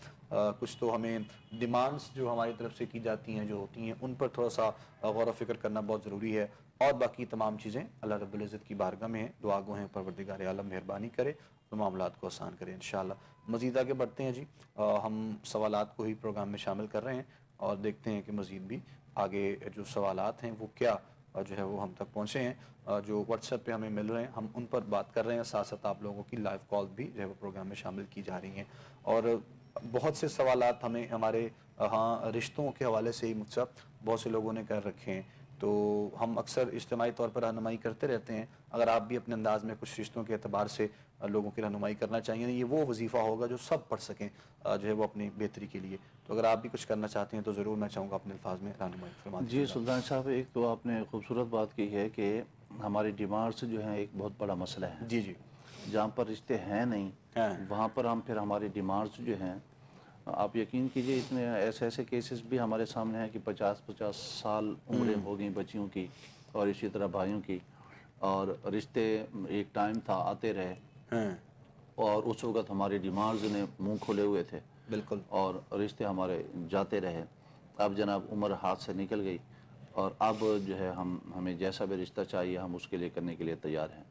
کچھ تو ہمیں ڈیمانڈز جو ہماری طرف سے کی جاتی ہیں، جو ہوتی ہیں، ان پر تھوڑا سا غور و فکر کرنا بہت ضروری ہے، اور باقی تمام چیزیں اللہ رب العزت کی بارگاہ میں ہیں. دعا گو ہیں پروردگار عالم مہربانی کرے اور معاملات کو آسان کرے انشاءاللہ. مزید آگے بڑھتے ہیں جی. ہم سوالات کو ہی پروگرام میں شامل کر رہے ہیں اور دیکھتے ہیں کہ مزید بھی آگے جو سوالات ہیں وہ کیا جو ہے وہ ہم تک پہنچے ہیں. جو واٹس ایپ پہ ہمیں مل رہے ہیں ہم ان پر بات کر رہے ہیں، ساتھ ساتھ آپ لوگوں کی لائیو کال بھی جو ہے وہ پروگرام میں شامل کی جا رہی ہیں. اور بہت سے سوالات ہمیں ہمارے ہاں رشتوں کے حوالے سے ہی مجھ سے بہت سے لوگوں نے کر رکھے ہیں، تو ہم اکثر اجتماعی طور پر رہنمائی کرتے رہتے ہیں. اگر آپ بھی اپنے انداز میں کچھ رشتوں کے اعتبار سے لوگوں کی رہنمائی کرنا چاہیے، یہ وہ وظیفہ ہوگا جو سب پڑھ سکیں جو ہے وہ اپنی بہتری کے لیے. تو اگر آپ بھی کچھ کرنا چاہتے ہیں تو ضرور میں چاہوں گا اپنے الفاظ میں رہنمائی فرما دیجیے. جی سلطان صاحب، ایک تو آپ نے خوبصورت بات کی ہے کہ ہماری ڈیمانڈس جو ہیں ایک بہت بڑا مسئلہ ہے. جی جی جہاں پر رشتے ہیں نہیں وہاں پر ہم پھر ہماری ڈیمانڈس جو ہیں، آپ یقین کیجئے اتنے ایسے کیسز بھی ہمارے سامنے ہیں کہ 50 سال عمریں ہو گئیں بچیوں کی، اور اسی طرح بھائیوں کی، اور رشتے ایک ٹائم تھا آتے رہے، اور اس وقت ہماری ڈیمانڈز نے منہ کھولے ہوئے تھے. بالکل. اور رشتے ہمارے جاتے رہے. اب جناب عمر ہاتھ سے نکل گئی اور اب جو ہے ہمیں جیسا بھی رشتہ چاہیے ہم اس کے لیے کرنے کے لیے تیار ہیں.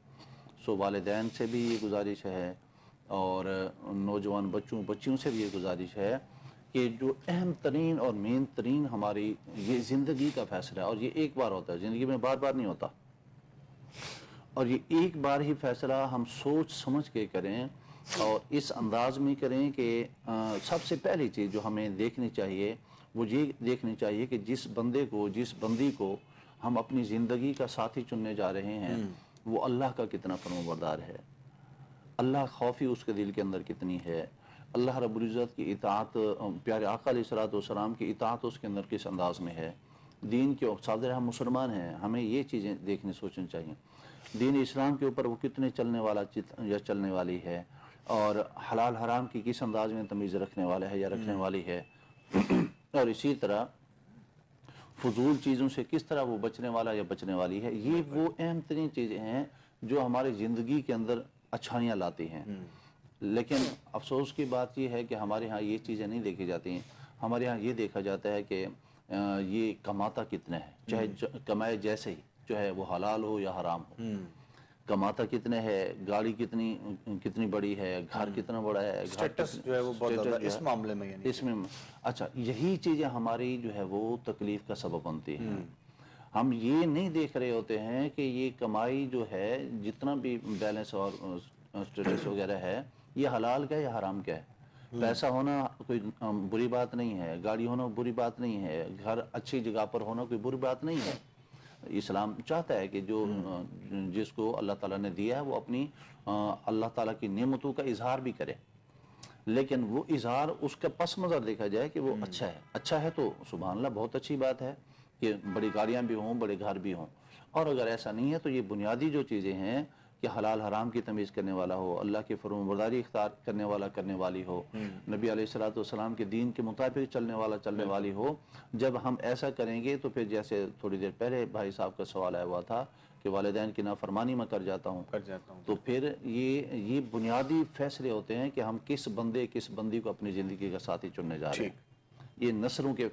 سو والدین سے بھی یہ گزارش ہے اور نوجوان بچیوں سے بھی یہ گزارش ہے کہ جو اہم ترین اور مین ترین ہماری یہ زندگی کا فیصلہ ہے اور یہ ایک بار ہوتا ہے, زندگی میں بار بار نہیں ہوتا, اور یہ ایک بار ہی فیصلہ ہم سوچ سمجھ کے کریں اور اس انداز میں کریں کہ سب سے پہلی چیز جو ہمیں دیکھنی چاہیے وہ یہ دیکھنی چاہیے کہ جس بندی کو ہم اپنی زندگی کا ساتھی چننے جا رہے ہیں وہ اللہ کا کتنا فرمانبردار ہے, اللہ خوفی اس کے دل کے اندر کتنی ہے, اللہ رب العزت کی اطاعت, پیارے آقا علیہ الصلوۃ والسلام کی اطاعت اس کے اندر کس انداز میں ہے, دین کے صادر ہم مسلمان ہیں, ہمیں یہ چیزیں دیکھنی سوچنی چاہیے. دین اسلام کے اوپر وہ کتنے چلنے والا یا چلنے والی ہے اور حلال حرام کی کس انداز میں تمیز رکھنے والا ہے یا رکھنے والی ہے, اور اسی طرح فضول چیزوں سے کس طرح وہ بچنے والا یا بچنے والی ہے. یہ وہ اہم ترین چیزیں ہیں جو ہماری زندگی کے اندر اچھائیاں لاتی ہیں. لیکن افسوس کی بات یہ ہے کہ ہمارے ہاں یہ چیزیں نہیں دیکھی جاتی ہیں. ہمارے ہاں یہ دیکھا جاتا ہے کہ یہ کماتا کتنا ہے, چاہے کمائے جیسے ہی, چاہے وہ حلال ہو یا حرام ہو, کماتا کتنے ہے, گاڑی کتنی بڑی ہے, گھر کتنا بڑا ہے, اسٹیٹس جو ہے وہ بہت زیادہ اس معاملے میں, یعنی اس میں اچھا یہی چیزیں ہماری جو ہے وہ تکلیف کا سبب بنتی ہیں. ہم یہ نہیں دیکھ رہے ہوتے ہیں کہ یہ کمائی جو ہے جتنا بھی بیلنس اور اسٹیٹس وغیرہ ہے یہ حلال کیا ہے یا حرام کیا ہے. پیسہ ہونا کوئی بری بات نہیں ہے, گاڑی ہونا بری بات نہیں ہے, گھر اچھی جگہ پر ہونا کوئی بری بات نہیں ہے. اسلام چاہتا ہے کہ جو جس کو اللہ تعالیٰ نے دیا ہے وہ اپنی اللہ تعالیٰ کی نعمتوں کا اظہار بھی کرے, لیکن وہ اظہار اس کا پس منظر دیکھا جائے کہ وہ اچھا ہے تو سبحان اللہ بہت اچھی بات ہے کہ بڑی گاڑیاں بھی ہوں, بڑے گھر بھی ہوں. اور اگر ایسا نہیں ہے تو یہ بنیادی جو چیزیں ہیں کہ حلال حرام کی تمیز کرنے والا ہو, اللہ کی فرمانبرداری اختیار کرنے والی ہو, نبی علیہ الصلوۃ والسلام کے دین کے مطابق چلنے والی ہو. جب ہم ایسا کریں گے تو پھر جیسے تھوڑی دیر پہلے بھائی صاحب کا سوال آیا ہوا تھا کہ والدین کی نافرمانی میں کر جاتا ہوں, تو پھر یہ بنیادی فیصلے ہوتے ہیں کہ ہم کس بندی کو اپنی زندگی کا ساتھی چننے جا رہے ہیں. یہ نسلوں کے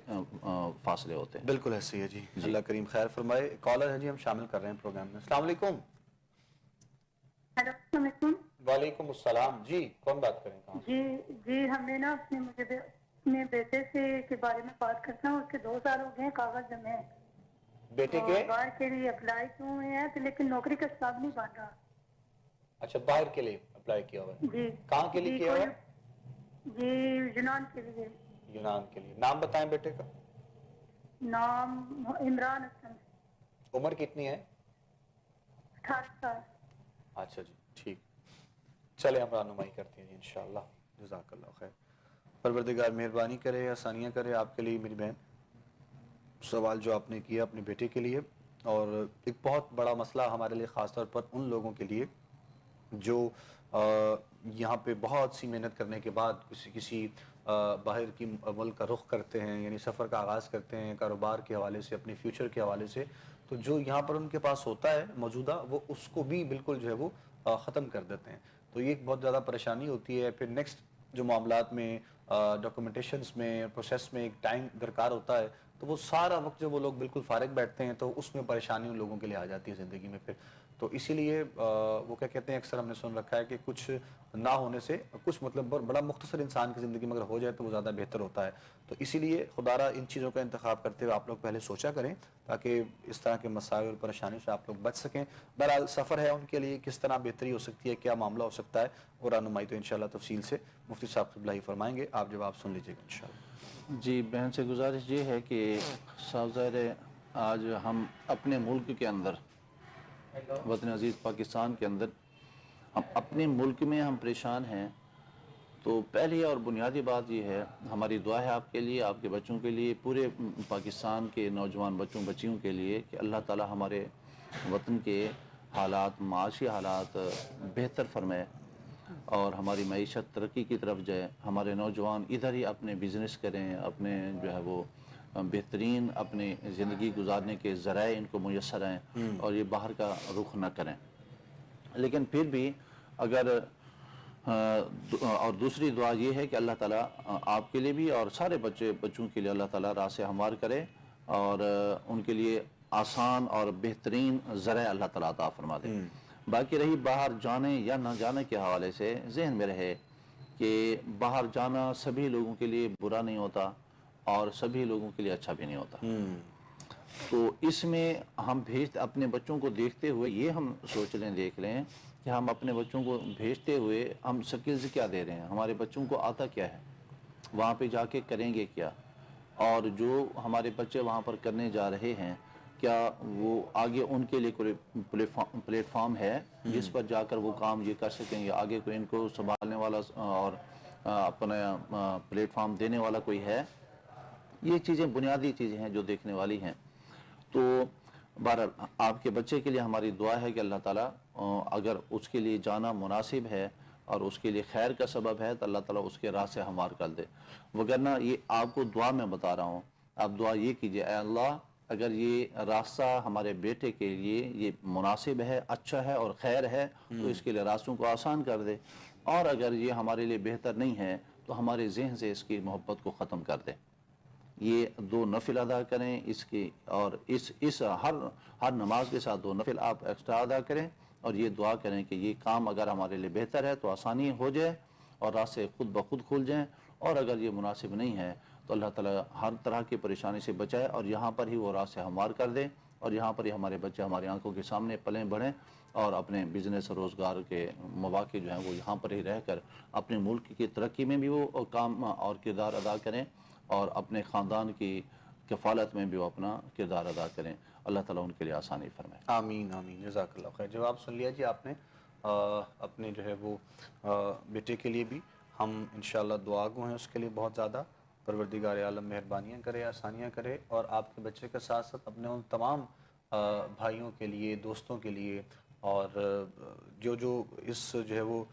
فاصلے ہوتے ہیں. بالکل ایسے ہی ہے جی. اللہ کریم خیر فرمائے. کالر ہے جی, ہم شامل کر رہے ہیں پروگرام میں. السلام علیکم. ہیلو السلام علیکم. وعلیکم السلام جی, کون بات کریں کہاں سے؟ جی ہم نے نا اپنے بیٹے کے بارے میں بات کرنا ہے. اس کے 2 سال ہو گئے ہیں, کاغذ جمع ہیں, بیٹے کے باہر کے لیے اپلائی کیے ہوئے ہیں لیکن نوکری کا سبب نہیں بن رہا. اچھا, باہر کے لیے اپلائی کیا ہوا ہے. جی کہاں کے لیے کیا ہوا ہے؟ جی یونان کے لیے. یونان کے لیے. نام بتائیں بیٹے کا. نام عمران حسن. عمر کتنی ہے؟ 18 سال. اچھا جی, ٹھیک. چلے ہم رہنمائی کرتے ہیں جی انشاءاللہ. جزاک اللہ خیر. پروردگار مہربانی کرے, آسانیاں کرے آپ کے لیے میری بہن. سوال جو آپ نے کیا اپنے بیٹے کے لیے, اور ایک بہت بڑا مسئلہ ہمارے لیے, خاص طور پر ان لوگوں کے لیے جو یہاں پہ بہت سی محنت کرنے کے بعد کسی باہر کی ملک کا رخ کرتے ہیں, یعنی سفر کا آغاز کرتے ہیں کاروبار کے حوالے سے, اپنے فیوچر کے حوالے سے, تو جو یہاں پر ان کے پاس ہوتا ہے موجودہ وہ اس کو بھی بالکل جو ہے وہ ختم کر دیتے ہیں. تو یہ ایک بہت زیادہ پریشانی ہوتی ہے. پھر نیکسٹ جو معاملات میں, ڈاکومنٹیشنز میں, پروسیس میں ایک ٹائم درکار ہوتا ہے, تو وہ سارا وقت جو وہ لوگ بالکل فارغ بیٹھتے ہیں تو اس میں پریشانی ان لوگوں کے لیے آ جاتی ہے زندگی میں. پھر تو اسی لیے وہ کیا کہتے ہیں, اکثر ہم نے سن رکھا ہے کہ کچھ نہ ہونے سے کچھ مطلب بڑا مختصر انسان کی زندگی میں اگر ہو جائے تو وہ زیادہ بہتر ہوتا ہے. تو اسی لیے خدا را ان چیزوں کا انتخاب کرتے ہوئے آپ لوگ پہلے سوچا کریں تاکہ اس طرح کے مسائل اور پریشانیوں سے آپ لوگ بچ سکیں. بہرحال سفر ہے ان کے لیے, کس طرح بہتری ہو سکتی ہے, کیا معاملہ ہو سکتا ہے, اور رہنمائی تو انشاءاللہ تفصیل سے مفتی صاحب قبلہ ہی فرمائیں گے. آپ جواب سن لیجیے گا انشاءاللہ. جی بہن سے گزارش یہ ہے کہ صاحب آج ہم اپنے ملک کے اندر, وطن عزیز پاکستان کے اندر, ہم اپنے ملک میں ہم پریشان ہیں. تو پہلی اور بنیادی بات یہ ہے, ہماری دعا ہے آپ کے لیے, آپ کے بچوں کے لیے, پورے پاکستان کے نوجوان بچیوں کے لیے کہ اللہ تعالی ہمارے وطن کے حالات, معاشی حالات بہتر فرمائے اور ہماری معیشت ترقی کی طرف جائے. ہمارے نوجوان ادھر ہی اپنے بزنس کریں, اپنے جو ہے وہ بہترین اپنی زندگی گزارنے کے ذرائع ان کو میسر ہیں اور یہ باہر کا رخ نہ کریں. لیکن پھر بھی اگر اور دوسری دعا یہ ہے کہ اللہ تعالیٰ آپ کے لیے بھی اور سارے بچوں کے لیے اللہ تعالیٰ راہ سے ہموار کرے اور ان کے لیے آسان اور بہترین ذرائع اللہ تعالیٰ عطا فرما دے۔ باقی رہی باہر جانے یا نہ جانے کے حوالے سے، ذہن میں رہے کہ باہر جانا سبھی لوگوں کے لیے برا نہیں ہوتا اور سبھی لوگوں کے لیے اچھا بھی نہیں ہوتا۔ تو اس میں ہم اپنے بچوں کو دیکھتے ہوئے یہ ہم سوچ لیں، دیکھ لیں کہ ہم اپنے بچوں کو بھیجتے ہوئے ہم سکلز کیا دے رہے ہیں، ہمارے بچوں کو آتا کیا ہے، وہاں پہ جا کے کریں گے کیا، اور جو ہمارے بچے وہاں پر کرنے جا رہے ہیں کیا وہ آگے ان کے لیے کوئی پلیٹ فارم ہے جس پر جا کر وہ کام یہ کر سکیں گے، آگے کوئی ان کو سنبھالنے والا اور اپنا پلیٹ فارم دینے والا کوئی ہے۔ یہ چیزیں بنیادی چیزیں ہیں جو دیکھنے والی ہیں۔ تو بہرحال آپ کے بچے کے لیے ہماری دعا ہے کہ اللہ تعالیٰ اگر اس کے لیے جانا مناسب ہے اور اس کے لیے خیر کا سبب ہے تو اللہ تعالیٰ اس کے راہ سے ہموار کر دے، وگرنہ یہ آپ کو دعا میں بتا رہا ہوں، آپ دعا یہ کیجئے، اے اللہ اگر یہ راستہ ہمارے بیٹے کے لیے یہ مناسب ہے، اچھا ہے اور خیر ہے تو اس کے لیے راستوں کو آسان کر دے، اور اگر یہ ہمارے لیے بہتر نہیں ہے تو ہمارے ذہن سے اس کی محبت کو ختم کر دے۔ یہ 2 نفل ادا کریں اس کی، اور اس ہر نماز کے ساتھ 2 نفل آپ ایکسٹرا ادا کریں، اور یہ دعا کریں کہ یہ کام اگر ہمارے لیے بہتر ہے تو آسانی ہو جائے اور راستے خود بخود کھل جائیں، اور اگر یہ مناسب نہیں ہے تو اللہ تعالیٰ ہر طرح کی پریشانی سے بچائے اور یہاں پر ہی وہ راستے ہموار کر دے، اور یہاں پر ہی ہمارے بچے ہماری آنکھوں کے سامنے پلیں بڑھیں اور اپنے بزنس اور روزگار کے مواقع جو ہیں وہ یہاں پر ہی رہ کر اپنے ملک کی ترقی میں بھی وہ کام اور کردار ادا کریں، اور اپنے خاندان کی کفالت میں بھی وہ اپنا کردار ادا کریں۔ اللہ تعالیٰ ان کے لیے آسانی فرمائے۔ آمین آمین، جزاک اللہ خیر۔ جواب سن لیا جی آپ نے۔ اپنے جو ہے وہ بیٹے کے لیے بھی ہم انشاءاللہ دعا گو ہیں اس کے لیے بہت زیادہ، پروردگار عالم مہربانیاں کرے، آسانیاں کرے، اور آپ کے بچے کے ساتھ ساتھ اپنے ان تمام بھائیوں کے لیے، دوستوں کے لیے، اور جو اس جو ہے وہ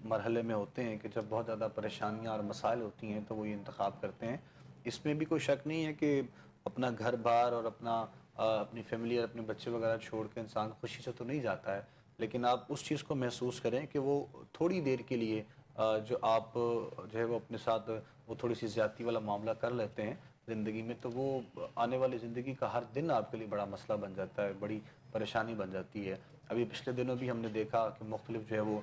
مرحلے میں ہوتے ہیں کہ جب بہت زیادہ پریشانیاں اور مسائل ہوتی ہیں تو وہ یہ انتخاب کرتے ہیں۔ اس میں بھی کوئی شک نہیں ہے کہ اپنا گھر بار اور اپنی فیملی اور اپنے بچے وغیرہ چھوڑ کے انسان خوشی سے تو نہیں جاتا ہے، لیکن آپ اس چیز کو محسوس کریں کہ وہ تھوڑی دیر کے لیے جو آپ جو ہے وہ اپنے ساتھ وہ تھوڑی سی زیادتی والا معاملہ کر لیتے ہیں زندگی میں، تو وہ آنے والی زندگی کا ہر دن آپ کے لیے بڑا مسئلہ بن جاتا ہے، بڑی پریشانی بن جاتی ہے۔ ابھی پچھلے دنوں بھی ہم نے دیکھا کہ مختلف جو ہے وہ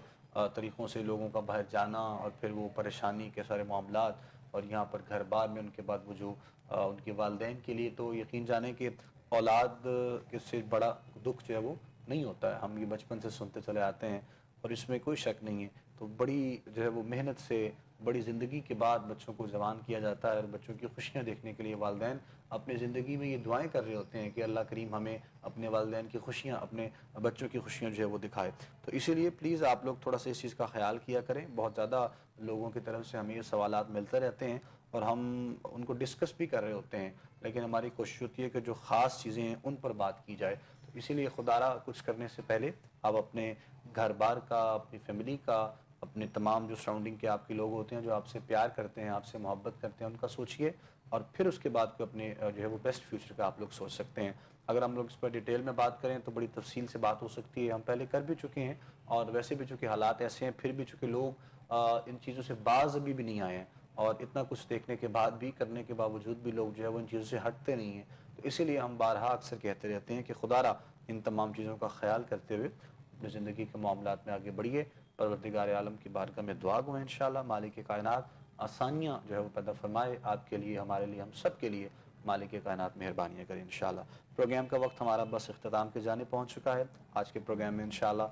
طریقوں سے لوگوں کا باہر جانا اور پھر وہ پریشانی کے سارے معاملات، اور یہاں پر گھر بار میں ان کے بعد وہ جو ان کے والدین کے لیے تو یقین جانیں کہ اولاد کے سے بڑا دکھ جو ہے وہ نہیں ہوتا ہے، ہم یہ بچپن سے سنتے چلے آتے ہیں اور اس میں کوئی شک نہیں ہے۔ تو بڑی جو ہے وہ محنت سے بڑی زندگی کے بعد بچوں کو جوان کیا جاتا ہے، اور بچوں کی خوشیاں دیکھنے کے لیے والدین اپنی زندگی میں یہ دعائیں کر رہے ہوتے ہیں کہ اللہ کریم ہمیں اپنے والدین کی خوشیاں، اپنے بچوں کی خوشیاں جو ہے وہ دکھائے۔ تو اسی لیے پلیز آپ لوگ تھوڑا سا اس چیز کا خیال کیا کریں۔ بہت زیادہ لوگوں کی طرف سے ہمیں یہ سوالات ملتے رہتے ہیں اور ہم ان کو ڈسکس بھی کر رہے ہوتے ہیں، لیکن ہماری کوشش ہوتی ہے کہ جو خاص چیزیں ہیں ان پر بات کی جائے۔ تو اسی لیے خدا را کچھ کرنے سے پہلے آپ اپنے گھر بار کا، اپنی فیملی کا، اپنے تمام جو سراؤنڈنگ کے آپ کے لوگ ہوتے ہیں جو آپ سے پیار کرتے ہیں، آپ سے محبت کرتے ہیں، ان کا سوچئے، اور پھر اس کے بعد کو اپنے جو ہے وہ بیسٹ فیوچر کا آپ لوگ سوچ سکتے ہیں۔ اگر ہم لوگ اس پر ڈیٹیل میں بات کریں تو بڑی تفصیل سے بات ہو سکتی ہے، ہم پہلے کر بھی چکے ہیں، اور ویسے بھی چونکہ حالات ایسے ہیں، پھر بھی چونکہ لوگ ان چیزوں سے باز ابھی بھی نہیں آئے ہیں، اور اتنا کچھ دیکھنے کے بعد بھی، کرنے کے باوجود بھی لوگ جو ہے وہ ان چیزوں سے ہٹتے نہیں ہیں۔ تو اسی لیے ہم بارہا اکثر کہتے رہتے ہیں کہ خدا را ان تمام چیزوں کا خیال کرتے ہوئے اپنی زندگی کے معاملات میں آگے بڑھیے۔ پروردگار عالم کی بارگاہ میں دعا گو ہیں انشاءاللہ مالک کائنات آسانیاں جو ہے وہ پیدا فرمائے آپ کے لیے، ہمارے لیے، ہم سب کے لیے مالک کائنات مہربانیاں کریں انشاءاللہ۔ پروگرام کا وقت ہمارا بس اختتام کے جانے پہنچ چکا ہے۔ آج کے پروگرام میں انشاءاللہ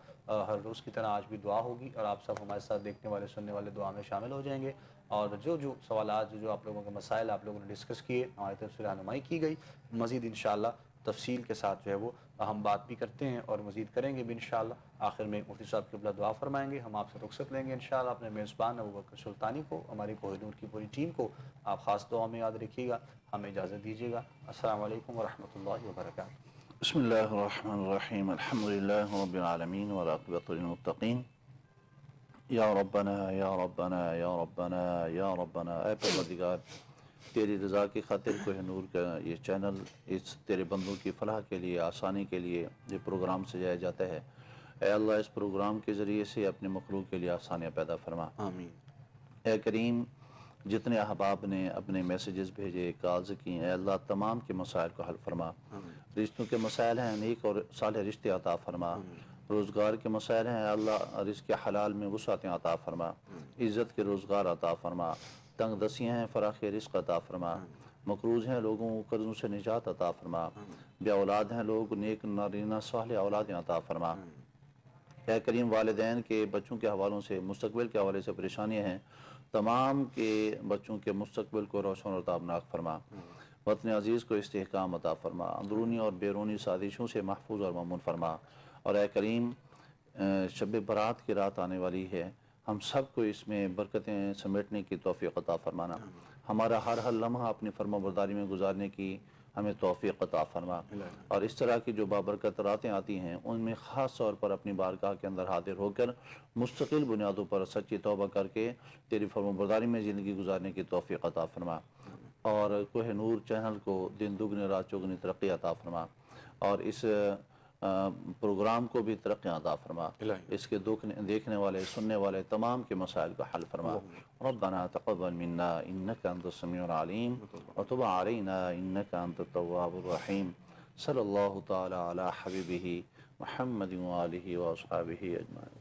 ہر روز کی طرح آج بھی دعا ہوگی، اور آپ سب ہمارے ساتھ دیکھنے والے، سننے والے دعا میں شامل ہو جائیں گے، اور جو سوالات، جو آپ لوگوں کے مسائل آپ لوگوں نے ڈسکس کیے، ہماری طرف سے رہنمائی کی گئی، مزید انشاءاللہ تفصیل کے ساتھ جو ہے وہ ہم بات بھی کرتے ہیں اور مزید کریں گے بھی انشاءاللہ۔ آخر میں مفتی صاحب قبلہ دعا فرمائیں گے، ہم آپ سے رخصت لیں گے انشاءاللہ۔ اپنے میزبان ابوبکر سلطانی کو، ہماری کوہ نور کی پوری ٹیم کو آپ خاص دعا میں یاد رکھیے گا۔ ہمیں اجازت دیجیے گا۔ السلام علیکم ورحمۃ اللہ وبرکاتہ۔ بسم اللہ الرحمن الرحیم، الحمدللہ رب العالمین والعاقبۃ للمتقین، یا ربنا یا ربنا یا ربنا یا ربنا۔ اے پروردگار، تیری رضا کی خاطر کوہ نور کا یہ چینل اس تیرے بندوں کی فلاح کے لیے، آسانی کے لیے یہ پروگرام سجایا جاتا ہے، اے اللہ اس پروگرام کے ذریعے سے اپنے مخلوق کے لیے آسانیاں پیدا فرما۔ آمین۔ اے کریم جتنے احباب نے اپنے میسیجز بھیجے، کالز کی، اے اللہ تمام کے مسائل کو حل فرما۔ رشتوں کے مسائل ہیں، نیک اور صالح رشتے عطا فرما۔ روزگار کے مسائل ہیں، اے اللہ رزق حلال میں وسعتیں عطا فرما۔ عزت کے روزگار عطا فرما۔ تنگ دستیاں ہیں، فراخ رزق عطا فرما۔ مقروض ہیں لوگوں کو قرضوں سے نجات عطا فرما۔ بے اولاد ہیں لوگ، نیک نارینہ صالح اولادیں عطا فرما۔ اے کریم والدین کے بچوں کے حوالوں سے، مستقبل کے حوالے سے پریشانیاں ہیں، تمام کے بچوں کے مستقبل کو روشن اور تابناک فرما۔ وطن عزیز کو استحکام عطا فرما، اندرونی اور بیرونی سازشوں سے محفوظ اور مامون فرما۔ اور اے کریم شب برات کی رات آنے والی ہے، ہم سب کو اس میں برکتیں سمیٹنے کی توفیق عطا فرمانا۔ ہمارا ہر لمحہ اپنی فرما برداری میں گزارنے کی ہمیں توفیق عطا فرما، اور اس طرح کی جو بابرکت راتیں آتی ہیں ان میں خاص طور پر اپنی بارگاہ کے اندر حاضر ہو کر مستقل بنیادوں پر سچی توبہ کر کے تیری فرما برداری میں زندگی گزارنے کی توفیق عطا فرما، اور کوہ نور چینل کو دن دگنی رات چوگنی ترقی عطا فرما، اور اس پروگرام کو بھی ترقی عطا فرما، اس کے دیکھنے والے سننے والے تمام کے مسائل کو حل فرما۔ ربنا تقبل منا انك انت السميع العليم وتب علينا انك انت التواب الرحيم صلی اللہ تعالی علی حبیبہ محمد وآلہ واصحابہ اجمعین۔